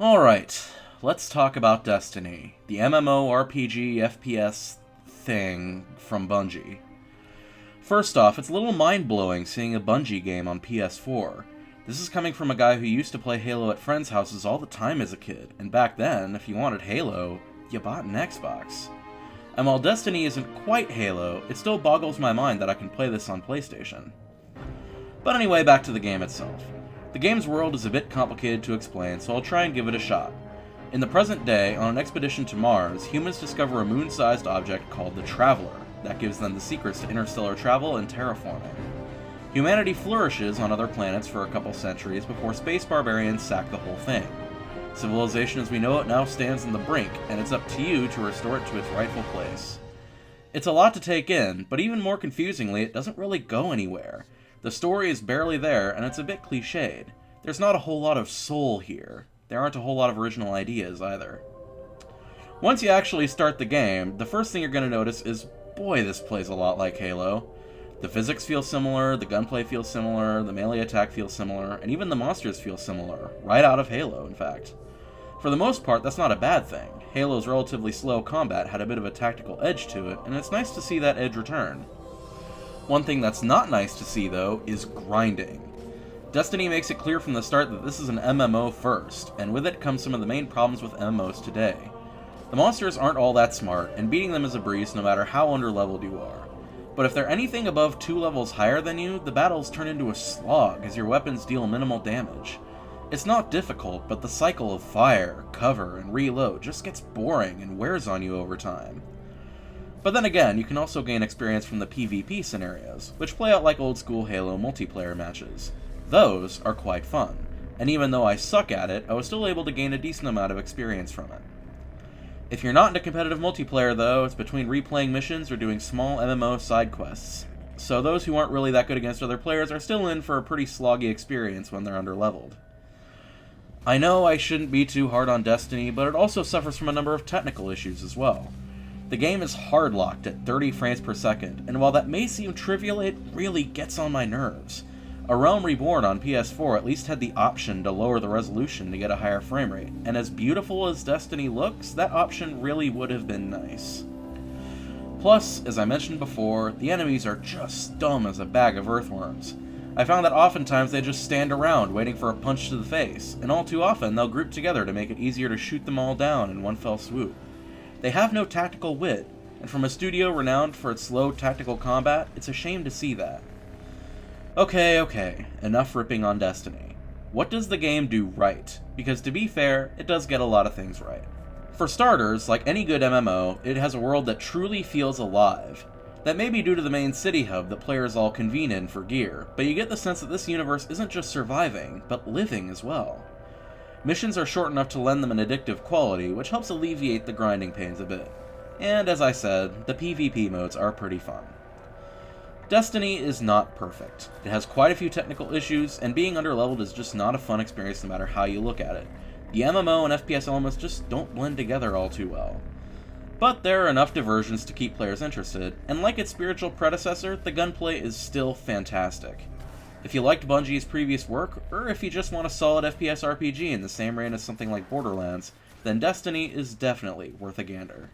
Alright, let's talk about Destiny, the MMORPG FPS thing from Bungie. First off, it's a little mind-blowing seeing a Bungie game on PS4. This is coming from a guy who used to play Halo at friends' houses all the time as a kid, and back then, if you wanted Halo, you bought an Xbox. And while Destiny isn't quite Halo, it still boggles my mind that I can play this on PlayStation. But anyway, back to the game itself. The game's world is a bit complicated to explain, so I'll try and give it a shot. In the present day, on an expedition to Mars, humans discover a moon-sized object called the Traveler that gives them the secrets to interstellar travel and terraforming. Humanity flourishes on other planets for a couple centuries before space barbarians sack the whole thing. Civilization as we know it now stands on the brink, and it's up to you to restore it to its rightful place. It's a lot to take in, but even more confusingly, it doesn't really go anywhere. The story is barely there, and it's a bit cliched. There's not a whole lot of soul here. There aren't a whole lot of original ideas, either. Once you actually start the game, the first thing you're going to notice is, boy, this plays a lot like Halo. The physics feel similar, the gunplay feels similar, the melee attack feels similar, and even the monsters feel similar. Right out of Halo, in fact. For the most part, that's not a bad thing. Halo's relatively slow combat had a bit of a tactical edge to it, and it's nice to see that edge return. One thing that's not nice to see, though, is grinding. Destiny makes it clear from the start that this is an MMO first, and with it comes some of the main problems with MMOs today. The monsters aren't all that smart, and beating them is a breeze no matter how underleveled you are. But if they're anything above 2 levels higher than you, the battles turn into a slog as your weapons deal minimal damage. It's not difficult, but the cycle of fire, cover, and reload just gets boring and wears on you over time. But then again, you can also gain experience from the PvP scenarios, which play out like old-school Halo multiplayer matches. Those are quite fun, and even though I suck at it, I was still able to gain a decent amount of experience from it. If you're not into competitive multiplayer though, it's between replaying missions or doing small MMO side quests. So those who aren't really that good against other players are still in for a pretty sloggy experience when they're underleveled. I know I shouldn't be too hard on Destiny, but it also suffers from a number of technical issues as well. The game is hard-locked at 30 frames per second, and while that may seem trivial, it really gets on my nerves. A Realm Reborn on PS4 at least had the option to lower the resolution to get a higher frame rate, and as beautiful as Destiny looks, that option really would have been nice. Plus, as I mentioned before, the enemies are just dumb as a bag of earthworms. I found that oftentimes they just stand around waiting for a punch to the face, and all too often they'll group together to make it easier to shoot them all down in one fell swoop. They have no tactical wit, and from a studio renowned for its slow tactical combat, it's a shame to see that. Okay, enough ripping on Destiny. What does the game do right? Because to be fair, it does get a lot of things right. For starters, like any good MMO, it has a world that truly feels alive. That may be due to the main city hub that players all convene in for gear, but you get the sense that this universe isn't just surviving, but living as well. Missions are short enough to lend them an addictive quality, which helps alleviate the grinding pains a bit. And as I said, the PvP modes are pretty fun. Destiny is not perfect. It has quite a few technical issues, and being underleveled is just not a fun experience no matter how you look at it. The MMO and FPS elements just don't blend together all too well. But there are enough diversions to keep players interested, and like its spiritual predecessor, the gunplay is still fantastic. If you liked Bungie's previous work, or if you just want a solid FPS RPG in the same reign as something like Borderlands, then Destiny is definitely worth a gander.